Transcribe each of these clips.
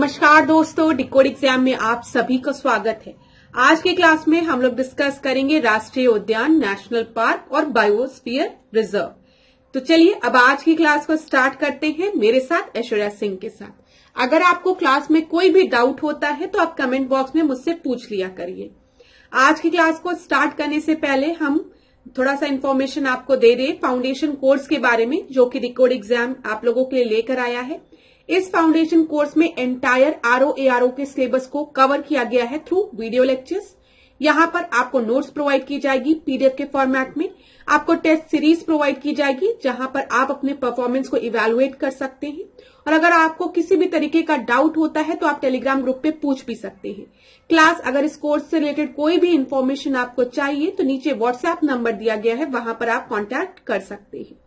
नमस्कार दोस्तों, decode exam में आप सभी को स्वागत है। आज के क्लास में हम लोग डिस्कस करेंगे राष्ट्रीय उद्यान, नेशनल पार्क और बायोस्फीयर रिजर्व। तो चलिए अब आज की क्लास को स्टार्ट करते हैं मेरे साथ ऐश्वर्या सिंह के साथ। अगर आपको क्लास में कोई भी डाउट होता है तो आप कमेंट बॉक्स में मुझसे पूछ लिया करिए। आज की क्लास को स्टार्ट करने से पहले हम थोड़ा सा इन्फॉर्मेशन आपको दे दें फाउंडेशन कोर्स के बारे में, जो कि डिकोड एग्जाम आप लोगों के लिए लेकर आया है। इस फाउंडेशन कोर्स में एंटायर आरओ के सिलेबस को कवर किया गया है थ्रू वीडियो लेक्चर्स। यहाँ पर आपको नोट्स प्रोवाइड की जाएगी पीडीएफ के फॉर्मेट में। आपको टेस्ट सीरीज प्रोवाइड की जाएगी जहां पर आप अपने परफॉर्मेंस को इवेलुएट कर सकते हैं। और अगर आपको किसी भी तरीके का डाउट होता है तो आप टेलीग्राम ग्रुप पे पूछ भी सकते हैं। क्लास अगर इस कोर्स से रिलेटेड कोई भी इन्फॉर्मेशन आपको चाहिए तो नीचे व्हाट्सएप नंबर दिया गया है, वहां पर आप कॉन्टैक्ट कर सकते हैं।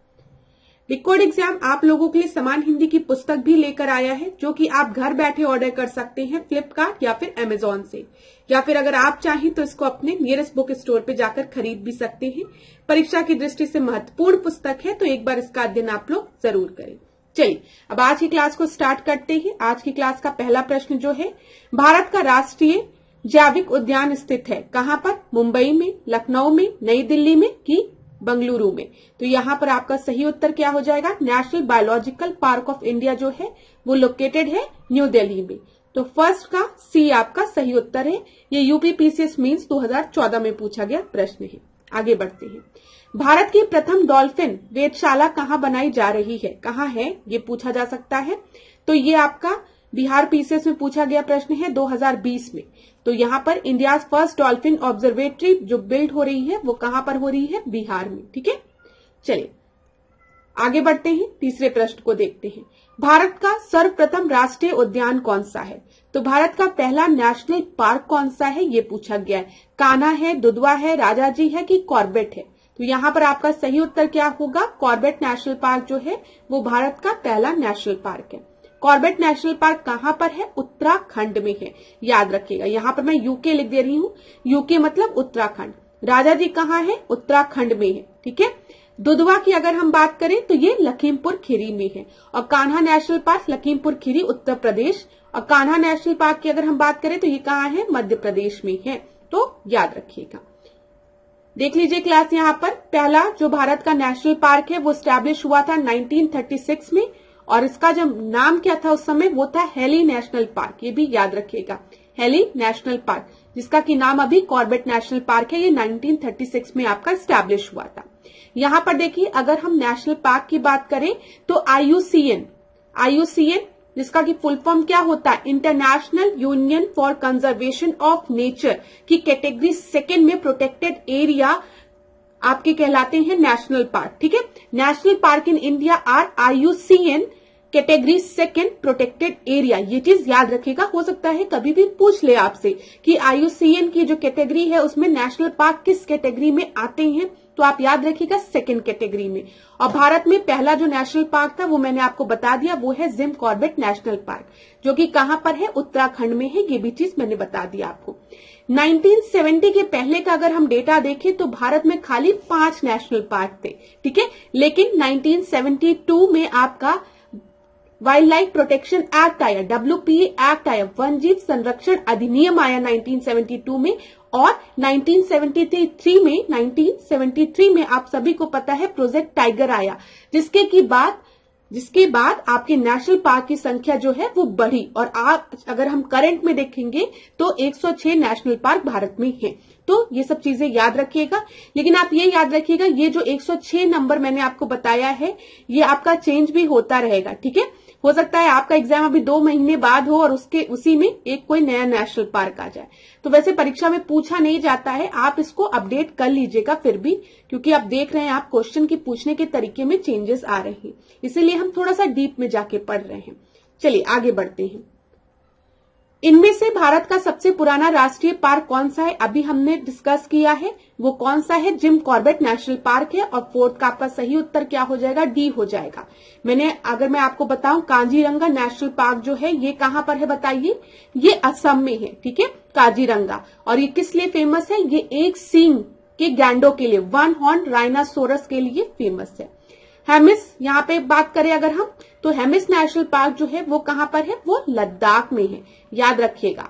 डिकोड एग्जाम आप लोगों के लिए समान हिंदी की पुस्तक भी लेकर आया है, जो कि आप घर बैठे ऑर्डर कर सकते हैं फ्लिपकार्ट या फिर अमेजॉन से, या फिर अगर आप चाहें तो इसको अपने नियरेस्ट बुक स्टोर पे जाकर खरीद भी सकते हैं। परीक्षा की दृष्टि से महत्वपूर्ण पुस्तक है, तो एक बार इसका अध्ययन आप लोग जरूर करें। चलिए अब आज की क्लास को स्टार्ट करते हैं। आज की क्लास का पहला प्रश्न जो है, भारत का राष्ट्रीय जैविक उद्यान स्थित है कहां पर? मुंबई में, लखनऊ में, नई दिल्ली में कि बंगलुरु में? तो यहाँ पर आपका सही उत्तर क्या हो जाएगा? National biological park of India जो है वो लोकेटेड है न्यू दिल्ली में। तो फर्स्ट का सी आपका सही उत्तर है। ये यूपी पीसीएस मींस 2014 में पूछा गया प्रश्न है। आगे बढ़ते हैं। भारत की प्रथम डॉल्फिन वेधशाला कहाँ बनाई जा रही है? कहाँ है ये पूछा जा सकता है। तो ये आपका बिहार पीसीएस में पूछा गया प्रश्न है 2020 में। तो यहाँ पर इंडिया फर्स्ट डॉल्फिन ऑब्जर्वेटरी जो बिल्ड हो रही है वो कहां पर हो रही है? बिहार में। ठीक है, चलिए आगे बढ़ते हैं। तीसरे प्रश्न को देखते हैं। भारत का सर्वप्रथम राष्ट्रीय उद्यान कौन सा है? तो भारत का पहला नेशनल पार्क कौन सा है ये पूछा गया है। कान्हा है, दुधवा है, राजाजी है कि कॉर्बेट है? तो यहाँ पर आपका सही उत्तर क्या होगा? कॉर्बेट नेशनल पार्क जो है वो भारत का पहला नेशनल पार्क है। कॉर्बेट नेशनल पार्क कहां पर है? उत्तराखंड में है, याद रखिएगा। यहाँ पर मैं यूके लिख दे रही हूँ, यूके मतलब उत्तराखंड। राजाजी कहाँ है? उत्तराखंड में है। ठीक है, दुधवा की अगर हम बात करें तो ये लखीमपुर खीरी में है। और कान्हा नेशनल पार्क लखीमपुर खीरी उत्तर प्रदेश। और कान्हा नेशनल पार्क की अगर हम बात करें तो ये कहाँ है? मध्य प्रदेश में है। तो याद रखिएगा। देख लीजिए क्लास, यहाँ पर पहला जो भारत का नेशनल पार्क है वो स्टैब्लिश हुआ था 1936 में। और इसका जो नाम क्या था उस समय वो था हेली नेशनल पार्क। ये भी याद रखिएगा, हेली नेशनल पार्क, जिसका की नाम अभी कॉर्बेट नेशनल पार्क है। ये 1936 में आपका स्टैब्लिश हुआ था। यहाँ पर देखिए अगर हम नेशनल पार्क की बात करें तो आईयूसीएन जिसका की फुल फॉर्म क्या होता है? International Union for Conservation of Nature की कैटेगरी सेकेंड में प्रोटेक्टेड एरिया आपके कहलाते हैं नेशनल पार्क। ठीक है, national park in India are IUCN category second protected area. ये चीज याद रखिएगा, हो सकता है कभी भी पूछ ले आपसे कि आईयूसीएन की जो कैटेगरी है उसमें नेशनल पार्क किस कैटेगरी में आते हैं, तो आप याद रखिएगा सेकेंड कैटेगरी में। और भारत में पहला जो नेशनल पार्क था वो मैंने आपको बता दिया, वो है जिम कॉर्बेट नेशनल पार्क, जो कि कहां पर है? उत्तराखंड में है। ये भी चीज मैंने बता दिया आपको। 1970 के पहले का अगर हम डेटा देखें तो भारत में खाली 5 नेशनल पार्क थे। ठीक है, लेकिन 1972 में आपका वाइल्ड लाइफ प्रोटेक्शन एक्ट आया, WPA एक्ट आया, वन जीव संरक्षण अधिनियम आया 1972 में। और 1973 में आप सभी को पता है प्रोजेक्ट टाइगर आया, जिसके बाद आपके नेशनल पार्क की संख्या जो है वो बढ़ी। और आप अगर हम करंट में देखेंगे तो 106 नेशनल पार्क भारत में हैं। तो ये सब चीजें याद रखिएगा। लेकिन आप ये याद रखिएगा, ये जो 106 नंबर मैंने आपको बताया है ये आपका चेंज भी होता रहेगा। ठीक है, हो सकता है आपका एग्जाम अभी 2 महीने बाद हो और उसी में एक कोई नया नेशनल पार्क आ जाए। तो वैसे परीक्षा में पूछा नहीं जाता है, आप इसको अपडेट कर लीजिएगा फिर भी, क्योंकि आप देख रहे हैं आप क्वेश्चन की पूछने के तरीके में चेंजेस आ रहे हैं, इसीलिए हम थोड़ा सा डीप में जाके पढ़ रहे हैं। चलिए आगे बढ़ते हैं। इनमें से भारत का सबसे पुराना राष्ट्रीय पार्क कौन सा है? अभी हमने डिस्कस किया है, वो कौन सा है? जिम कॉर्बेट नेशनल पार्क है। और फोर्थ का आपका सही उत्तर क्या हो जाएगा? डी हो जाएगा। अगर मैं आपको बताऊं काजीरंगा नेशनल पार्क जो है ये कहां पर है बताइए? ये असम में है। ठीक है, काजीरंगा। और ये किस लिए फेमस है? ये एक सींग के गैंडों के लिए, वन हॉर्न राइनासोरस के लिए फेमस है। हेमिस यहाँ पे बात करें अगर हम, तो हेमिस नेशनल पार्क जो है वो कहाँ पर है, वो लद्दाख में है, याद रखिएगा।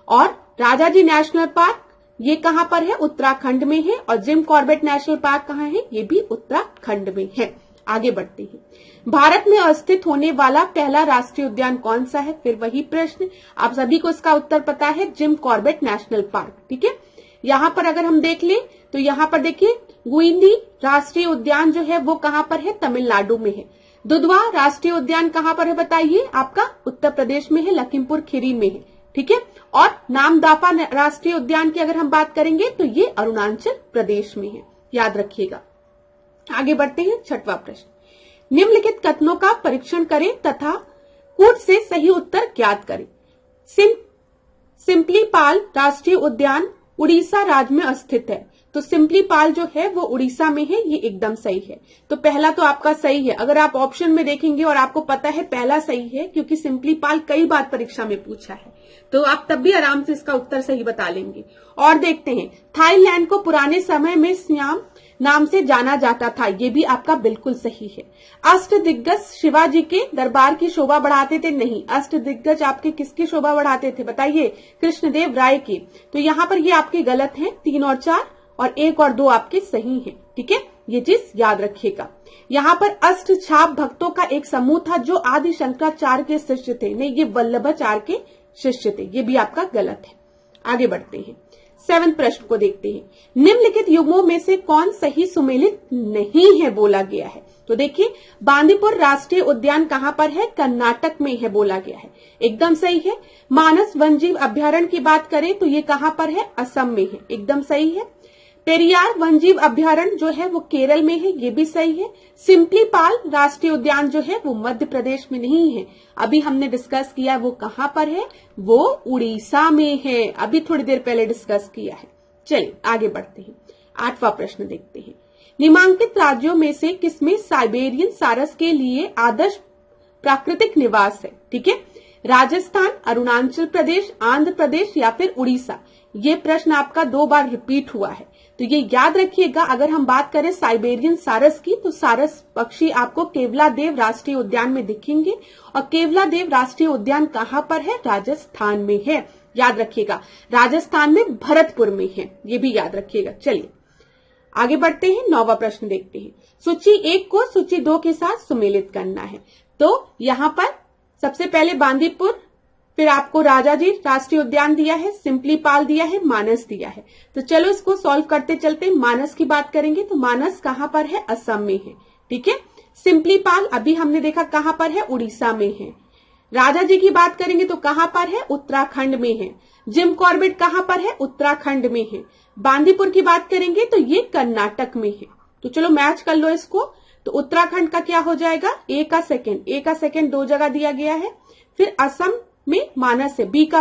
और राजाजी नेशनल पार्क ये कहाँ पर है, उत्तराखंड में है। और जिम कॉर्बेट नेशनल पार्क कहाँ है, ये भी उत्तराखंड में है। आगे बढ़ते हैं। भारत में अवस्थित होने वाला पहला राष्ट्रीय उद्यान कौन सा है, फिर वही प्रश्न, आप सभी को इसका उत्तर पता है, जिम कॉर्बेट नेशनल पार्क। ठीक है, यहाँ पर अगर हम देख लें तो यहाँ पर देखिए गुइंडी राष्ट्रीय उद्यान जो है वो कहाँ पर है, तमिलनाडु में है। दुधवा राष्ट्रीय उद्यान कहाँ पर है बताइए, आपका उत्तर प्रदेश में है, लखीमपुर खीरी में है। ठीक है, और नामदाफा राष्ट्रीय उद्यान की अगर हम बात करेंगे तो ये अरुणाचल प्रदेश में है, याद रखिएगा। आगे बढ़ते हैं, छठवां प्रश्न, निम्नलिखित कथनों का परीक्षण करें तथा कूट से सही उत्तर ज्ञात करें। सिम्पलीपाल राष्ट्रीय उद्यान उड़ीसा राज्य में स्थित है, तो सिम्पलीपाल जो है वो उड़ीसा में है, ये एकदम सही है। तो पहला तो आपका सही है। अगर आप ऑप्शन में देखेंगे और आपको पता है पहला सही है, क्योंकि सिम्पलीपाल कई बार परीक्षा में पूछा है, तो आप तब भी आराम से इसका उत्तर सही बता लेंगे। और देखते हैं, थाईलैंड को पुराने समय में सियाम नाम से जाना जाता था, ये भी आपका बिल्कुल सही है। अष्टदिग्गज शिवाजी के दरबार की शोभा बढ़ाते थे, नहीं, अष्टदिग्गज आपके किसकी शोभा बढ़ाते थे बताइए, कृष्णदेव राय की। तो यहाँ पर ये आपके गलत हैं, 3 और 4 और 1 और 2 आपके सही हैं। ठीक है, ये चीज याद रखिएगा। यहाँ पर अष्ट छाप भक्तों का एक समूह था जो आदि शंकराचार्य के शिष्य थे, नहीं, ये वल्लभाचार्य के शिष्य थे, ये भी आपका गलत है। आगे बढ़ते हैं, 7वें प्रश्न को देखते हैं, निम्नलिखित युग्मों में से कौन सही सुमेलित नहीं है बोला गया है। तो देखिए, बांदीपुर राष्ट्रीय उद्यान कहाँ पर है, कर्नाटक में है बोला गया है, एकदम सही है। मानस वन्यजीव अभ्यारण्य की बात करें तो ये कहाँ पर है, असम में है, एकदम सही है। पेरियार वन्यजीव अभ्यारण्य जो है वो केरल में है, ये भी सही है। सिम्पलीपाल राष्ट्रीय उद्यान जो है वो मध्य प्रदेश में नहीं है, अभी हमने डिस्कस किया वो कहाँ पर है, वो उड़ीसा में है, अभी थोड़ी देर पहले डिस्कस किया है। चलिए आगे बढ़ते हैं, 8वां प्रश्न देखते हैं, निम्नलिखित राज्यों में से किसमें साइबेरियन सारस के लिए आदर्श प्राकृतिक निवास है। ठीक है, राजस्थान, अरुणाचल प्रदेश, आंध्र प्रदेश या फिर उड़ीसा। ये प्रश्न आपका 2 बार रिपीट हुआ है, तो ये याद रखिएगा। अगर हम बात करें साइबेरियन सारस की, तो सारस पक्षी आपको केवलादेव राष्ट्रीय उद्यान में दिखेंगे, और केवलादेव राष्ट्रीय उद्यान कहाँ पर है, राजस्थान में है, याद रखिएगा। राजस्थान में भरतपुर में है, ये भी याद रखिएगा। चलिए आगे बढ़ते हैं, 9वां प्रश्न देखते हैं, सूची 1 को सूची 2 के साथ सुमेलित करना है। तो यहाँ पर सबसे पहले बांदीपुर, फिर आपको राजाजी राष्ट्रीय उद्यान दिया है, सिम्पलीपाल दिया है, मानस दिया है। तो चलो इसको सॉल्व करते चलते। मानस की बात करेंगे तो मानस कहाँ पर है, असम में है। ठीक है, सिम्पलीपाल अभी हमने देखा कहाँ पर है, उड़ीसा में है। राजाजी की बात करेंगे तो कहाँ पर है, उत्तराखंड में है। जिम कॉर्बेट कहाँ पर है, उत्तराखंड में है। बांदीपुर की बात करेंगे तो ये कर्नाटक में है। तो चलो मैच कर लो इसको, तो उत्तराखंड का क्या हो जाएगा, ए का सेकंड 2 जगह दिया गया है। फिर असम में मानस है, बी का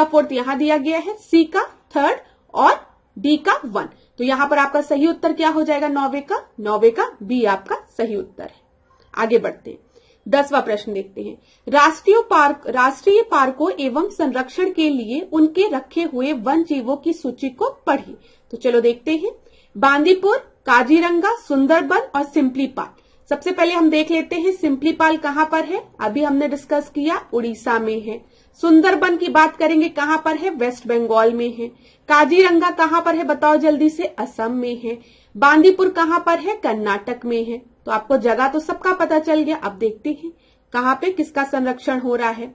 फोर्थ यहां दिया गया है, सी का 3rd और डी का 1। तो यहां पर आपका सही उत्तर क्या हो जाएगा, 9वें का बी आपका सही उत्तर है। आगे बढ़ते हैं, 10वां प्रश्न देखते हैं, राष्ट्रीय पार्कों एवं संरक्षण के लिए उनके रखे हुए वन जीवों की सूची को पढ़िए। तो चलो देखते हैं, बांदीपुर, काजीरंगा, सुंदरबन और सिम्पलीपाल। सबसे पहले हम देख लेते हैं सिम्पलीपाल कहाँ पर है, अभी हमने डिस्कस किया, उड़ीसा में है। सुंदरबन की बात करेंगे कहाँ पर है, वेस्ट बंगाल में है। काजीरंगा कहाँ पर है बताओ जल्दी से, असम में है। बांदीपुर कहाँ पर है, कर्नाटक में है। तो आपको जगह तो सबका पता चल गया। अब देखते हैं कहाँ पे किसका संरक्षण हो रहा है।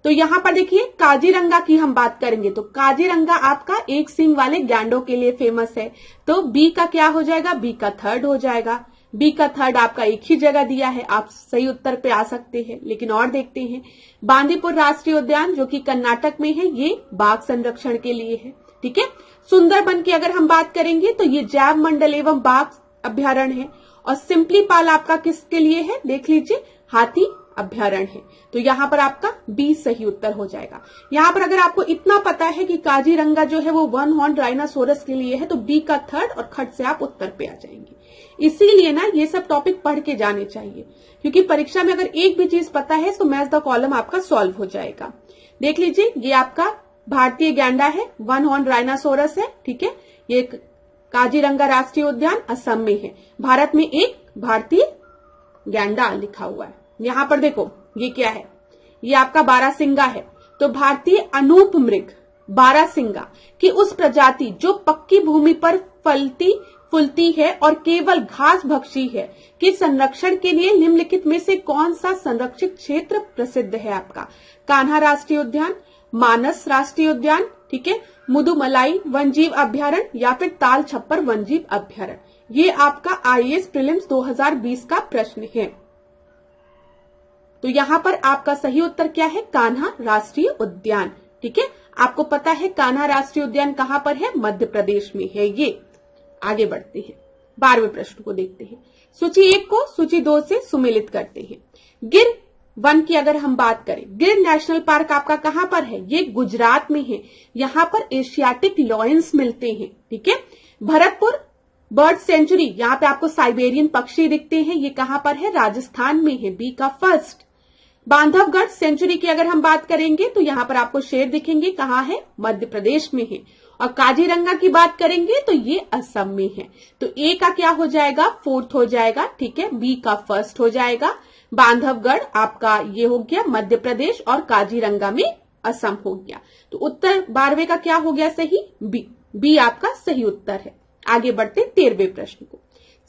तो यहाँ पर देखिए काजीरंगा की हम बात करेंगे तो काजीरंगा आपका एक सींग वाले गैंडों के लिए फेमस है। तो बी का क्या हो जाएगा, बी का 3rd हो जाएगा। बी का 3rd आपका एक ही जगह दिया है, आप सही उत्तर पे आ सकते हैं। लेकिन और देखते हैं, बांदीपुर राष्ट्रीय उद्यान जो कि कर्नाटक में है, ये बाघ संरक्षण के लिए है। ठीक है, सुंदरबन की अगर हम बात करेंगे तो ये जैव मंडल एवं बाघ अभ्यारण्य है। और सिम्पलीपाल आपका किसके लिए है, देख लीजिए, हाथी अभ्यारण्य है। तो यहाँ पर आपका बी सही उत्तर हो जाएगा। यहाँ पर अगर आपको इतना पता है कि काजीरंगा जो है वो 1 हॉर्न राइनासोरस के लिए है, तो बी का 3rd और खट से आप उत्तर पे आ जाएंगे। इसीलिए ना ये सब टॉपिक पढ़ के जाने चाहिए, क्योंकि परीक्षा में अगर एक भी चीज पता है तो मैच द कॉलम आपका सॉल्व हो जाएगा। देख लीजिए, ये आपका भारतीय गैंडा है, 1 हॉर्न राइनासोरस है। ठीक है, ये काजीरंगा राष्ट्रीय उद्यान असम में है। भारत में एक भारतीय गैंडा लिखा हुआ है। यहाँ पर देखो ये क्या है, ये आपका बारहसिंगा है। तो भारतीय अनूप मृग बारहसिंगा की उस प्रजाति जो पक्की भूमि पर फलती फूलती है और केवल घास भक्षी है कि संरक्षण के लिए निम्नलिखित में से कौन सा संरक्षित क्षेत्र प्रसिद्ध है आपका? कान्हा राष्ट्रीय उद्यान, मानस राष्ट्रीय उद्यान, ठीक है, मुदुमलाई वनजीव अभ्यारण्य या फिर ताल छप्पर वनजीव अभ्यारण्य। ये आपका आईएएस प्रीलिम्स 2020 का प्रश्न है। तो यहां पर आपका सही उत्तर क्या है? कान्हा राष्ट्रीय उद्यान। ठीक है, आपको पता है कान्हा राष्ट्रीय उद्यान कहां पर है? मध्य प्रदेश में है ये। आगे बढ़ते हैं, 12वें प्रश्न को देखते हैं। सूची 1 को सूची 2 से सुमेलित करते हैं। गिर वन की अगर हम बात करें, गिर नेशनल पार्क आपका कहां पर है? ये गुजरात में है। यहां पर एशियाटिक लॉयंस मिलते हैं। ठीक है, भरतपुर बर्ड सेंचुरी, यहाँ पे आपको साइबेरियन पक्षी दिखते हैं, ये कहां पर है? राजस्थान में है, बी का फर्स्ट। बांधवगढ़ सेंचुरी की अगर हम बात करेंगे तो यहाँ पर आपको शेर दिखेंगे, कहाँ है? मध्य प्रदेश में है। और काजीरंगा की बात करेंगे तो ये असम में है। तो ए का क्या हो जाएगा? 4th हो जाएगा। ठीक है, बी का 1st हो जाएगा। बांधवगढ़ आपका ये हो गया मध्य प्रदेश और काजीरंगा में असम हो गया। तो उत्तर 12वें का क्या हो गया सही? बी। बी आपका सही उत्तर है। आगे बढ़ते 13वें प्रश्न को।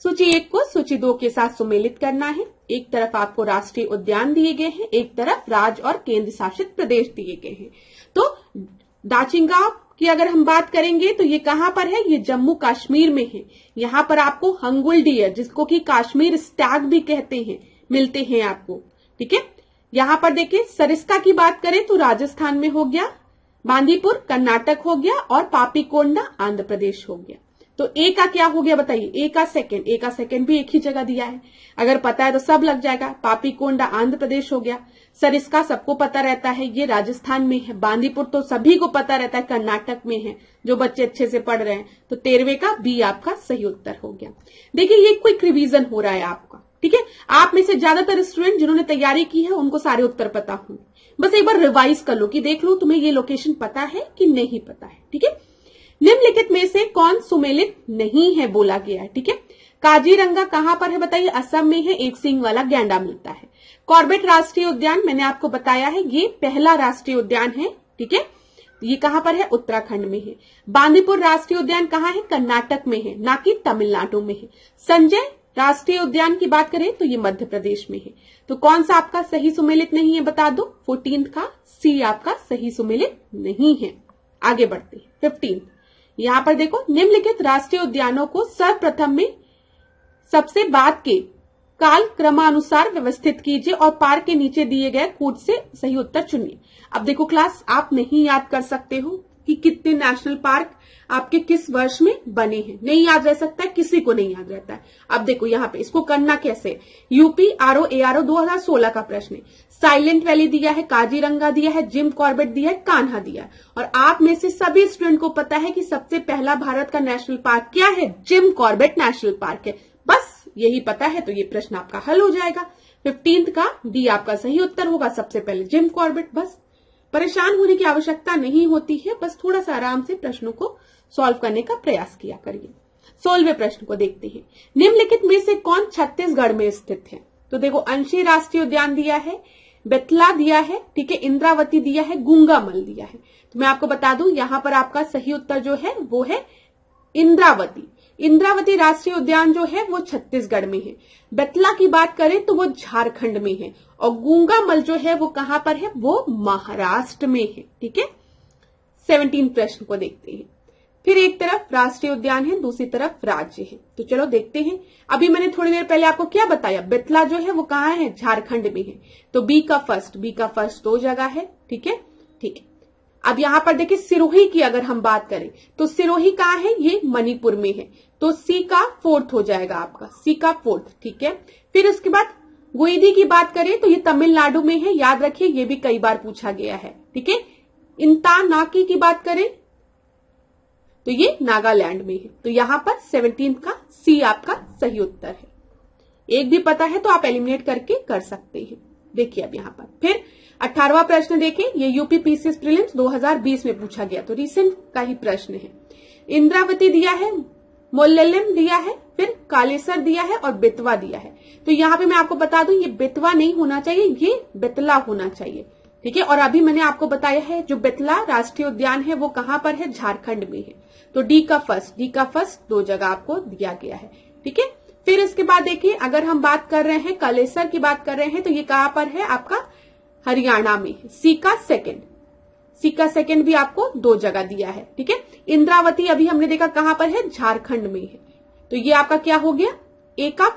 सूची 1 को सूची 2 के साथ सुमेलित करना है। एक तरफ आपको राष्ट्रीय उद्यान दिए गए हैं, एक तरफ राज्य और केंद्र शासित प्रदेश दिए गए हैं। तो दाचिंगा की अगर हम बात करेंगे तो ये कहां पर है? ये जम्मू कश्मीर में है। यहाँ पर आपको हंगुल डियर, जिसको कि कश्मीर स्टैग भी कहते हैं, मिलते हैं आपको। ठीक है, यहाँ पर देखिए सरिस्का की बात करें तो राजस्थान में हो गया, बांदीपुर कर्नाटक हो गया और पापीकोंडा आंध्र प्रदेश हो गया। तो ए का क्या हो गया बताइए? ए का सेकंड भी एक ही जगह दिया है, अगर पता है तो सब लग जाएगा। पापीकोंडा आंध्र प्रदेश हो गया, सरिस्का सबको पता रहता है ये राजस्थान में है, बांदीपुर तो सभी को पता रहता है कर्नाटक में है, जो बच्चे अच्छे से पढ़ रहे हैं। तो 13वें का बी आपका सही उत्तर हो गया। देखिए ये क्विक रिवीजन हो रहा है आपका। ठीक है, आप में से ज्यादातर स्टूडेंट जिन्होंने तैयारी की है उनको सारे उत्तर पता होंगे, बस एक बार रिवाइज कर लो कि देख लो तुम्हें ये लोकेशन पता है कि नहीं पता है। ठीक है, निम्नलिखित में से कौन सुमेलित नहीं है बोला गया है। ठीक है, काजीरंगा कहां पर है बताइए? असम में है, एक सींग वाला गैंडा मिलता है। कॉर्बेट राष्ट्रीय उद्यान मैंने आपको बताया है, ये पहला राष्ट्रीय उद्यान है। ठीक है, ये कहां पर है? उत्तराखंड में है। बांदीपुर राष्ट्रीय उद्यान कहां है? कर्नाटक में है, ना कि तमिलनाडु में है। संजय राष्ट्रीय उद्यान की बात करें तो ये मध्य प्रदेश में है। तो कौन सा आपका सही सुमेलित नहीं है बता दो? 14th का सी आपका सही सुमेलित नहीं है। आगे बढ़ते हैं 15th। यहां पर देखो, निम्नलिखित राष्ट्रीय उद्यानों को सर्वप्रथम में सबसे बाद के काल क्रमानुसार व्यवस्थित कीजिए और पार्क के नीचे दिए गए कूट से सही उत्तर चुनिए। अब देखो क्लास, आप नहीं याद कर सकते हो कि कितने नेशनल पार्क आपके किस वर्ष में बने हैं, नहीं याद रह सकता है, किसी को नहीं याद रहता है। अब देखो यहाँ पे इसको करना कैसे? यूपी आरओ एआरओ 2016 का प्रश्न है। साइलेंट वैली दिया है, काजीरंगा दिया है, जिम कॉर्बेट दिया है, कान्हा दिया है। और आप में से सभी स्टूडेंट को पता है कि सबसे पहला भारत का नेशनल पार्क क्या है? जिम कॉर्बेट नेशनल पार्क है। बस यही पता है तो ये प्रश्न आपका हल हो जाएगा। 15th का डी आपका सही उत्तर होगा, सबसे पहले जिम कॉर्बेट। बस परेशान होने की आवश्यकता नहीं होती है, बस थोड़ा सा आराम से प्रश्नों को सॉल्व करने का प्रयास किया करिए। 16वें प्रश्न को देखते हैं। निम्नलिखित में से कौन छत्तीसगढ़ में स्थित है? तो देखो, अंशी राष्ट्रीय उद्यान दिया है, बेतला दिया है, ठीक है, इंद्रावती दिया है, गुंगामल दिया है। तो मैं आपको बता दूं यहां पर आपका सही उत्तर जो है वो है इंद्रावती। इंद्रावती राष्ट्रीय उद्यान जो है वो छत्तीसगढ़ में है। बेतला की बात करें तो वो झारखंड में है और गुंगामल जो है वो कहां पर है? वो महाराष्ट्र में है। ठीक है, 17 प्रश्न को देखते हैं। फिर एक तरफ राष्ट्रीय उद्यान है, दूसरी तरफ राज्य है। तो चलो देखते हैं। अभी मैंने थोड़ी देर पहले आपको क्या बताया? बेतला जो है वो कहां है? झारखंड में है। तो बी का फर्स्ट 2 जगह है। ठीक है, ठीक है। अब यहां पर देखिए सिरोही की अगर हम बात करें तो सिरोही कहां है? ये मणिपुर में है। तो सी का 4th हो जाएगा आपका, सी का 4th। ठीक है, फिर उसके बाद गुइदी की बात करें तो ये तमिलनाडु में है, याद रखिए ये भी कई बार पूछा गया है। ठीक है, इंतानाकी की बात करें तो ये नागालैंड में है। तो यहां पर 17th का सी आपका सही उत्तर है। एक भी पता है तो आप एलिमिनेट करके कर सकते हैं। देखिए अब यहां पर फिर 18वां प्रश्न देखें, ये यूपी पीसीएस प्रीलिम्स 2020 में पूछा गया, तो रिसेंट का ही प्रश्न है। इंद्रावती दिया है, मोल्लेलम दिया है, फिर कालेसर दिया है और बेतवा दिया है। तो यहाँ पे मैं आपको बता दूं, ये बेतवा नहीं होना चाहिए, ये बेतला होना चाहिए, ठीक है। और अभी मैंने आपको बताया है जो बेतला राष्ट्रीय उद्यान है वो कहाँ पर है, झारखंड में है। तो डी का फर्स्ट 2 जगह आपको दिया गया है, ठीक है। फिर इसके बाद देखिए, अगर हम बात कर रहे हैं कालेसर की बात कर रहे हैं, तो ये कहाँ पर है आपका, हरियाणा में है। सी का सेकंड भी आपको 2 जगह दिया है, ठीक है। इंद्रावती अभी हमने देखा कहां पर है, झारखंड में है। तो ये आपका क्या हो गया, ए का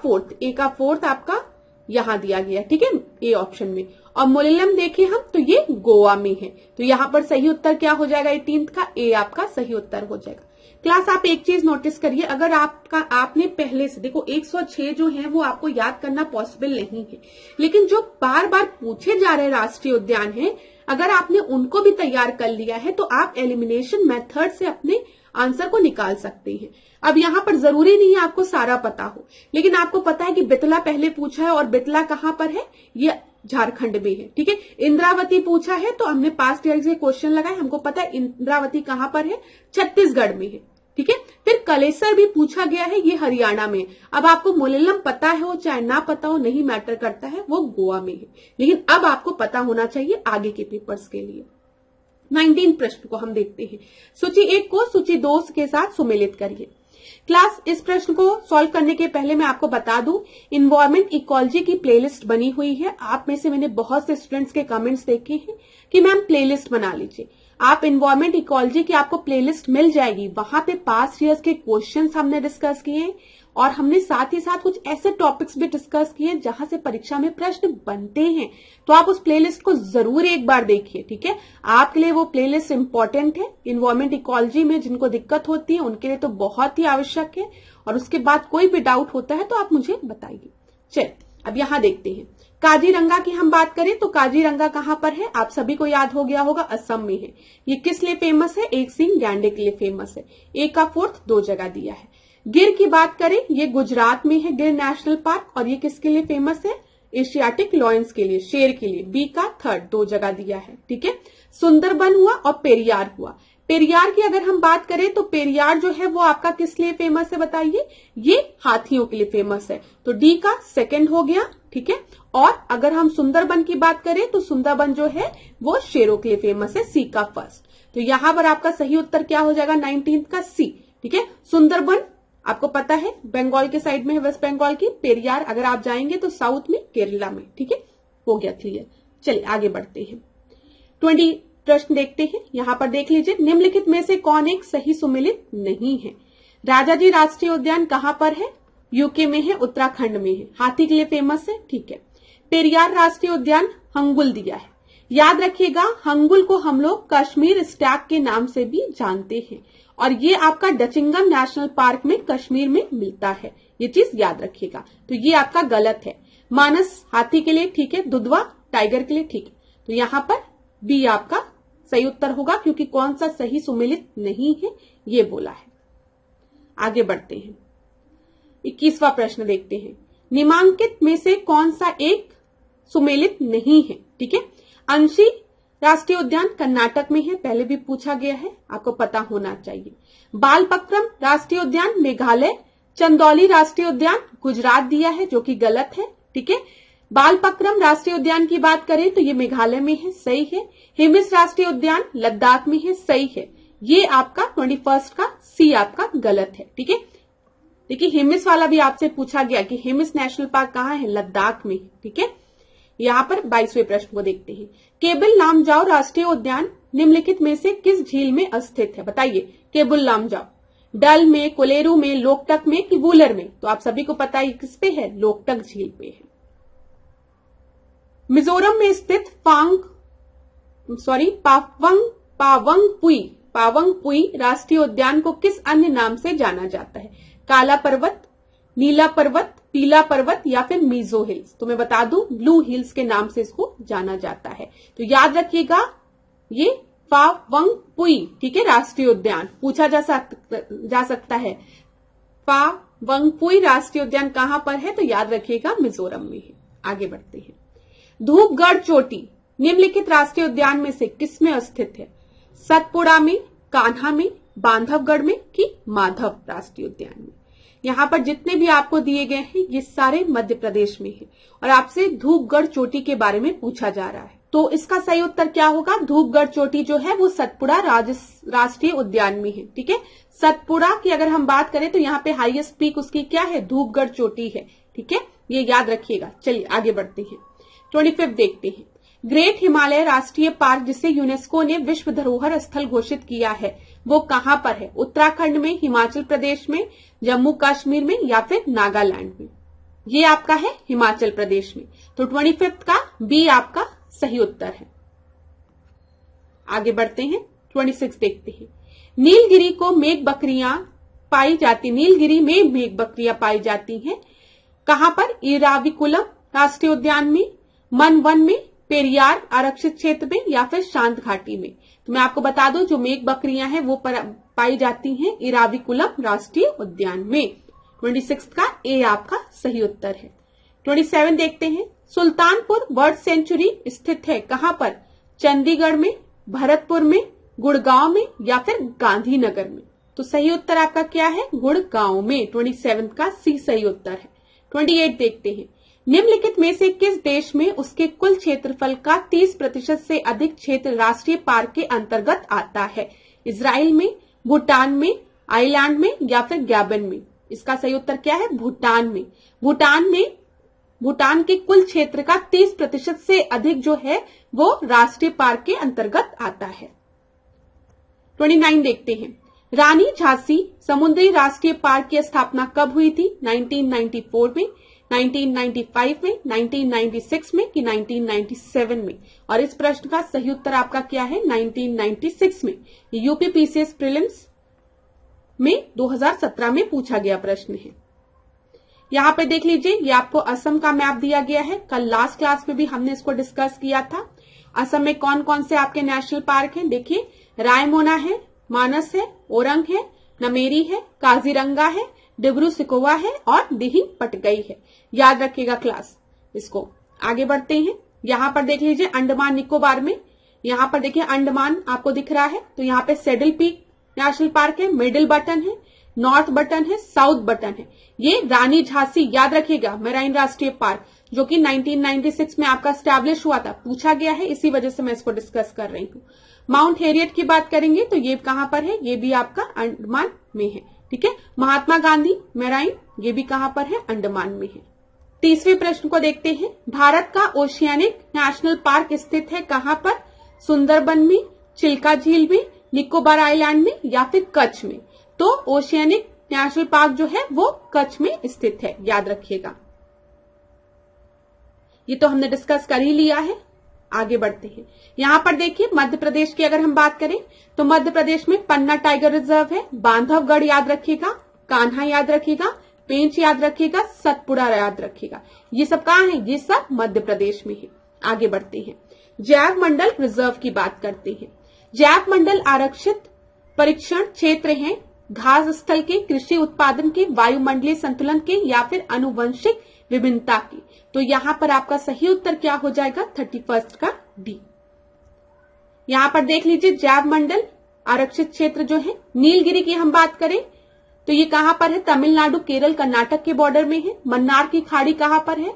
फोर्थ आपका यहां दिया गया, ठीक है, ए ऑप्शन में। और मोलेलम देखिए हम, तो ये गोवा में है। तो यहां पर सही उत्तर क्या हो जाएगा, 18 का ए आपका सही उत्तर हो जाएगा। क्लास आप एक चीज नोटिस करिए, अगर आपने पहले से देखो 106 जो है वो आपको याद करना पॉसिबल नहीं है, लेकिन जो बार बार पूछे जा रहे राष्ट्रीय उद्यान है, अगर आपने उनको भी तैयार कर लिया है तो आप एलिमिनेशन मेथड से अपने आंसर को निकाल सकते हैं। अब यहाँ पर जरूरी नहीं है आपको सारा पता हो, लेकिन आपको पता है कि बेतला पहले पूछा है और बेतला कहाँ पर है, ये झारखंड में है, ठीक है। इंद्रावती पूछा है तो हमने पास्ट ईयर से क्वेश्चन लगाए, हमको पता है इंद्रावती कहाँ पर है, छत्तीसगढ़ में है, ठीक है। फिर कलेसर भी पूछा गया है, ये हरियाणा में। अब आपको मोलेलम पता है हो चाहे ना पता हो, नहीं मैटर करता है, वो गोवा में है। लेकिन अब आपको पता होना चाहिए आगे के पेपर्स के लिए। 19 प्रश्न को हम देखते हैं। सूची 1 को सूची 2 के साथ सुमेलित करिए। क्लास इस प्रश्न को सॉल्व करने के पहले मैं आपको बता दूं, इन्वायरमेंट इकोलॉजी की प्लेलिस्ट बनी हुई है। आप में से मैंने बहुत से स्टूडेंट्स के कमेंट्स देखे हैं कि मैम प्लेलिस्ट बना लीजिए। आप इन्वायरमेंट इकोलॉजी की आपको प्लेलिस्ट मिल जाएगी, वहां पे पास्ट ईयर्स के क्वेश्चंस हमने डिस्कस किए और हमने साथ ही साथ कुछ ऐसे टॉपिक्स भी डिस्कस किए जहां से परीक्षा में प्रश्न बनते हैं। तो आप उस प्लेलिस्ट को जरूर एक बार देखिए, ठीक है। आपके लिए वो प्लेलिस्ट इंपॉर्टेंट है। इन्वायरमेंट इकोलॉजी में जिनको दिक्कत होती है उनके लिए तो बहुत ही आवश्यक है, और उसके बाद कोई भी डाउट होता है तो आप मुझे बताइए। चलिए अब यहां देखते हैं, काजीरंगा की हम बात करें तो काजीरंगा कहां पर है, आप सभी को याद हो गया होगा, असम में है। ये किस लिए फेमस है, एक सींग गैंडे के लिए फेमस है। ए का 4 2 जगह दिया है। गिर की बात करें, ये गुजरात में है गिर नेशनल पार्क, और ये किसके लिए फेमस है, एशियाटिक लॉयंस के लिए, शेर के लिए। बी का 3 2 जगह दिया है, ठीक है। सुंदरबन हुआ और पेरियार हुआ। पेरियार की अगर हम बात करें तो पेरियार जो है वो आपका किस लिए फेमस है बताइए, ये हाथियों के लिए फेमस है। तो डी का 2 हो गया, ठीक है। और अगर हम सुंदरबन की बात करें तो सुंदरबन जो है वो शेरों के लिए फेमस है। सी का 1। तो यहां पर आपका सही उत्तर क्या हो जाएगा, 19 का सी, ठीक है। सुंदरबन आपको पता है बंगाल के साइड में है, वेस्ट बंगाल की। पेरियार अगर आप जाएंगे तो साउथ में, केरला में, ठीक है। हो गया क्लियर। चलिए आगे बढ़ते हैं। 20 प्रश्न देखते हैं। यहां पर देख लीजिए, निम्नलिखित में से कौन एक सही सुमेलित नहीं है। राजाजी राष्ट्रीय उद्यान कहां पर है, यूके में है, उत्तराखंड में है, हाथी के लिए फेमस है, ठीक है। पेरियार राष्ट्रीय उद्यान हंगुल दिया है। याद रखिएगा, हंगुल को हम लोग कश्मीर स्टैग के नाम से भी जानते हैं, और ये आपका डचिंगम नेशनल पार्क में कश्मीर में मिलता है। ये चीज याद रखिएगा। तो ये आपका गलत है। मानस हाथी के लिए ठीक है, दुधवा टाइगर के लिए ठीक है। तो यहां पर बी आपका सही उत्तर होगा, क्योंकि कौन सा सही सुमेलित नहीं है ये बोला है। आगे बढ़ते हैं। 21वां प्रश्न देखते हैं। निम्नांकित में से कौन सा एक सुमेलित नहीं है, ठीक है। अंशी राष्ट्रीय उद्यान कर्नाटक में है, पहले भी पूछा गया है, आपको पता होना चाहिए। बालपक्रम राष्ट्रीय उद्यान मेघालय। चंदौली राष्ट्रीय उद्यान गुजरात दिया है, जो कि गलत है, ठीक है। बालपक्रम राष्ट्रीय उद्यान की बात करें तो ये मेघालय में है, सही है। हिमिस राष्ट्रीय उद्यान लद्दाख में है, सही है। ये आपका 21 का सी आपका गलत है, ठीक है। देखिए हिमिस वाला भी आपसे पूछा गया कि हिमिस नेशनल पार्क कहाँ है, लद्दाख में, ठीक है। यहाँ पर 22वें प्रश्न को देखते हैं। केबुल लामजाओ राष्ट्रीय उद्यान निम्नलिखित में से किस झील में स्थित है बताइए। केबुल लामजाओ डल में, कोलेरू में, लोकटक में कि वूलर में। तो आप सभी को पता है किस पे है, लोकटक झील पे है। मिजोरम में स्थित पावंग पुई राष्ट्रीय उद्यान को किस अन्य नाम से जाना जाता है। काला पर्वत, नीला पर्वत, पीला पर्वत या फिर मीजो हिल्स। तो मैं बता दूं ब्लू हिल्स के नाम से इसको जाना जाता है। तो याद रखिएगा ये पावंगपुई, ठीक है, राष्ट्रीय उद्यान पूछा जा सकता है। पावंगपुई राष्ट्रीय उद्यान कहां पर है, तो याद रखिएगा मिजोरम में है। आगे बढ़ते हैं। धूपगढ़ चोटी निम्नलिखित राष्ट्रीय उद्यान में से किसमें स्थित है। सतपुड़ा में, कान्हा में, बांधवगढ़ में कि माधव राष्ट्रीय उद्यान में। यहाँ पर जितने भी आपको दिए गए हैं ये सारे मध्य प्रदेश में हैं और आपसे धूपगढ़ चोटी के बारे में पूछा जा रहा है। तो इसका सही उत्तर क्या होगा? धूपगढ़ चोटी जो है वो सतपुड़ा राष्ट्रीय उद्यान में है। ठीक है, सतपुड़ा की अगर हम बात करें तो यहाँ पे हाईएस्ट पीक उसकी क्या है? धूपगढ़ चोटी है। ठीक है, ये याद रखिएगा। चलिए आगे बढ़ते हैं। 25 देखते हैं। ग्रेट हिमालय राष्ट्रीय पार्क जिसे यूनेस्को ने विश्व धरोहर स्थल घोषित किया है वो कहां पर है? उत्तराखंड में, हिमाचल प्रदेश में, जम्मू कश्मीर में या फिर नागालैंड में? ये आपका है हिमाचल प्रदेश में। तो 25 का बी आपका सही उत्तर है। आगे बढ़ते हैं। 26 देखते हैं। नीलगिरी को मेघ बकरियां पाई जाती, नीलगिरी में मेघ बकरियां पाई जाती हैं कहां पर? इराविकुलम राष्ट्रीय उद्यान में, मन वन में, पेरियार आरक्षित क्षेत्र में या फिर शांत घाटी में? तो मैं आपको बता दूं जो मेघ बकरियां हैं वो पाई जाती हैं इराविकुलम राष्ट्रीय उद्यान में। 26 का ए आपका सही उत्तर है। 27 देखते हैं। सुल्तानपुर बर्ड सेंचुरी स्थित है कहां पर? चंडीगढ़ में, भरतपुर में, गुड़गांव में या फिर गांधीनगर में? तो सही उत्तर आपका क्या है? गुड़गांव में। 27 का सी सही उत्तर है। 28 देखते हैं। निम्नलिखित में से किस देश में उसके कुल क्षेत्रफल का 30% से अधिक क्षेत्र राष्ट्रीय पार्क के अंतर्गत आता है? इजराइल में, भूटान में, आइलैंड में या फिर गैबन में? इसका सही उत्तर क्या है? भूटान में। भूटान के कुल क्षेत्र का 30% से अधिक जो है वो राष्ट्रीय पार्क के अंतर्गत आता है। 29 देखते हैं। रानी झांसी समुद्री राष्ट्रीय पार्क की स्थापना कब हुई थी? 1994 में, 1995 में, 1996 में कि 1997 में? और इस प्रश्न का सही उत्तर आपका क्या है? 1996 में। यूपी पीसीएस प्रीलिम्स में 2017 में पूछा गया प्रश्न है। यहाँ पे देख लीजिए, ये आपको असम का मैप दिया गया है। कल लास्ट क्लास में भी हमने इसको डिस्कस किया था। असम में कौन कौन से आपके नेशनल पार्क हैं? देखिए, रायमोना है, मानस है, ओरंग है, नमेरी है, काजीरंगा है, डिब्रू सिकोवा है और दिहिंग पटगई है। याद रखिएगा क्लास इसको। आगे बढ़ते हैं। यहाँ पर देख लीजिए अंडमान निकोबार में, यहाँ पर देखिए अंडमान आपको दिख रहा है तो यहाँ पे सेडल पीक नेशनल पार्क है, मिडिल बटन है, नॉर्थ बटन है, साउथ बटन है। ये रानी झांसी याद रखिएगा मेराइन राष्ट्रीय पार्क जो कि 1996 में आपका स्टैब्लिश हुआ था, पूछा गया है, इसी वजह से मैं इसको डिस्कस कर रही हूँ। माउंट हेरियट की बात करेंगे तो ये कहां पर है? ये भी आपका अंडमान में है। ठीक है, महात्मा गांधी मेराइन ये भी कहां पर है? अंडमान में है। तीसरे प्रश्न को देखते हैं। भारत का ओशियानिक नेशनल पार्क स्थित है कहां पर? सुंदरबन में, चिल्का झील में, निकोबार आइलैंड में या फिर कच्छ में? तो ओशियानिक नेशनल पार्क जो है वो कच्छ में स्थित है, याद रखिएगा। ये तो हमने डिस्कस कर ही लिया है। आगे बढ़ते हैं। यहाँ पर देखिए मध्य प्रदेश की अगर हम बात करें तो मध्य प्रदेश में पन्ना टाइगर रिजर्व है, बांधवगढ़ याद रखिएगा, कान्हा याद रखिएगा, पेंच याद रखिएगा, सतपुड़ा याद रखिएगा। ये सब कहाँ है? ये सब मध्य प्रदेश में है। आगे बढ़ते हैं। जैव मंडल रिजर्व की बात करते हैं। जैव मंडल आरक्षित परीक्षण क्षेत्र है घास स्थल के, कृषि उत्पादन के, वायुमंडलीय संतुलन के या फिर आनुवंशिक विभिन्नता की? तो यहाँ पर आपका सही उत्तर क्या हो जाएगा? 31 का डी। यहाँ पर देख लीजिए जैव मंडल आरक्षित क्षेत्र जो है, नीलगिरी की हम बात करें तो ये कहां पर है? तमिलनाडु, केरल, कर्नाटक के बॉर्डर में है। मन्नार की खाड़ी कहां पर है?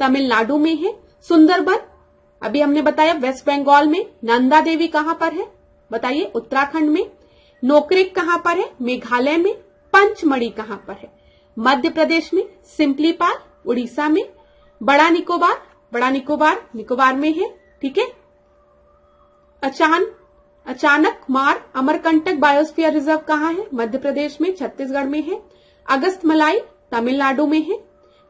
तमिलनाडु में है। सुंदरबन अभी हमने बताया वेस्ट बंगाल में। नंदा देवी कहां पर है? बताइए, उत्तराखंड में। नोकरेक कहां पर है? मेघालय में। पंचमढ़ी कहां पर है? मध्य प्रदेश में। सिंपलीपाल उड़ीसा में। बड़ा निकोबार निकोबार में है। ठीक है। अचानक मार अमरकंटक बायोस्फीयर रिजर्व कहां है? मध्य प्रदेश में, छत्तीसगढ़ में है। अगस्त मलाई तमिलनाडु में है।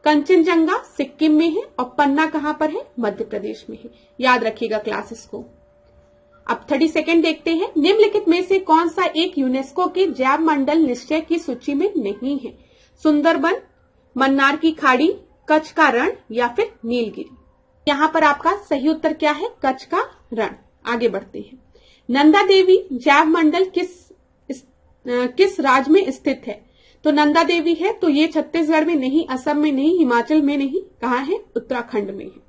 कंचनजंगा सिक्किम में है और पन्ना कहां पर है? मध्य प्रदेश में है। याद रखिएगा क्लासेस को। अब 32 देखते हैं। निम्नलिखित में से कौन सा एक यूनेस्को के जैव मंडल निश्चय की सूची में नहीं है? सुंदरबन, मन्नार की खाड़ी, कच्छ का रण या फिर नीलगिरी? यहाँ पर आपका सही उत्तर क्या है? कच्छ का रण। आगे बढ़ते हैं। नंदा देवी जैव मंडल किस राज्य में स्थित है? तो नंदा देवी है तो ये छत्तीसगढ़ में नहीं, असम में नहीं, हिमाचल में नहीं, कहां है? उत्तराखंड में है।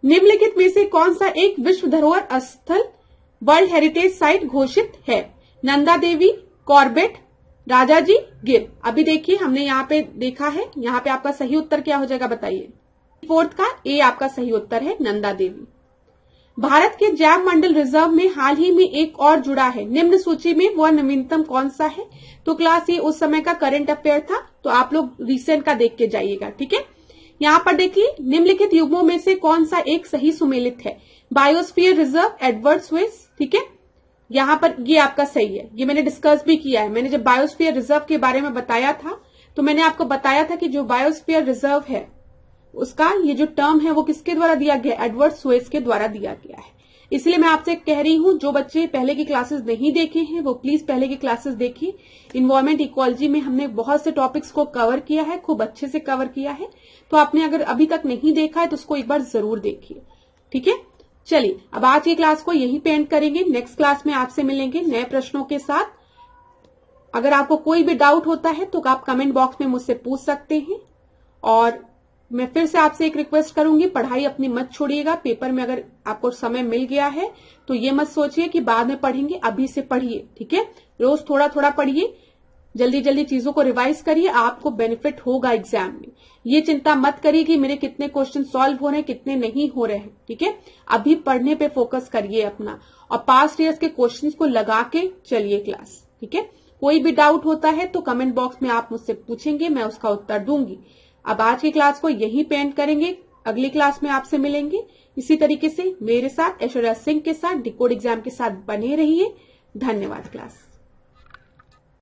निम्नलिखित में से कौन सा एक विश्व धरोहर स्थल वर्ल्ड हेरिटेज साइट घोषित है? नंदा देवी, कॉर्बेट, राजाजी, गिर। अभी देखिए हमने यहाँ पे देखा है, यहाँ पे आपका सही उत्तर क्या हो जाएगा बताइए। फोर्थ का ए आपका सही उत्तर है, नंदा देवी। भारत के जैव मंडल रिजर्व में हाल ही में एक और जुड़ा है, निम्न सूची में वह नवीनतम कौन सा है। तो क्लास ये उस समय का करंट अफेयर था, तो आप लोग रिसेंट का देख के जाइएगा, ठीक है। यहाँ पर देखिए निम्नलिखित युग्मों में से कौन सा एक सही सुमेलित है। बायोस्फीयर रिजर्व, एडवर्ड स्विस, ठीक है। यहाँ पर ये आपका सही है, ये मैंने डिस्कस भी किया है। मैंने जब बायोस्फीयर रिजर्व के बारे में बताया था तो मैंने आपको बताया था कि जो बायोस्फीयर रिजर्व है उसका ये जो टर्म है वो किसके द्वारा दिया गया, एडवर्ड स्विस के द्वारा दिया गया है। इसलिए मैं आपसे कह रही हूं जो बच्चे पहले की क्लासेस नहीं देखे हैं वो प्लीज पहले की क्लासेस देखिए। इन्वायरमेंट इकोलॉजी में हमने बहुत से टॉपिक्स को कवर किया है, खूब अच्छे से कवर किया है। तो आपने अगर अभी तक नहीं देखा है तो उसको एक बार जरूर देखिए, ठीक है। चलिए अब आज की क्लास को यहीं पे एंड करेंगे। नेक्स्ट क्लास में आपसे मिलेंगे नए प्रश्नों के साथ। अगर आपको कोई भी डाउट होता है तो आप कमेंट बॉक्स में मुझसे पूछ सकते हैं। और मैं फिर से आपसे एक रिक्वेस्ट करूंगी, पढ़ाई अपनी मत छोड़िएगा। पेपर में अगर आपको समय मिल गया है तो ये मत सोचिए कि बाद में पढ़ेंगे, अभी से पढ़िए, ठीक है। रोज थोड़ा थोड़ा पढ़िए, जल्दी जल्दी चीजों को रिवाइज करिए, आपको बेनिफिट होगा एग्जाम में। ये चिंता मत करिए कि मेरे कितने क्वेश्चन सॉल्व हो रहे हैं, कितने नहीं हो रहे हैं, ठीक है। अभी पढ़ने पे फोकस करिए अपना, और पास्ट ईयर्स के क्वेश्चंस को लगा के चलिए क्लास, ठीक है। कोई भी डाउट होता है तो कमेंट बॉक्स में आप मुझसे पूछेंगे, मैं उसका उत्तर दूंगी। अब आज की क्लास को यहीं पे एंड करेंगे, अगली क्लास में आपसे मिलेंगे। इसी तरीके से मेरे साथ, ऐश्वर्या सिंह के साथ, डिकोड एग्जाम के साथ बने रहिए। धन्यवाद क्लास।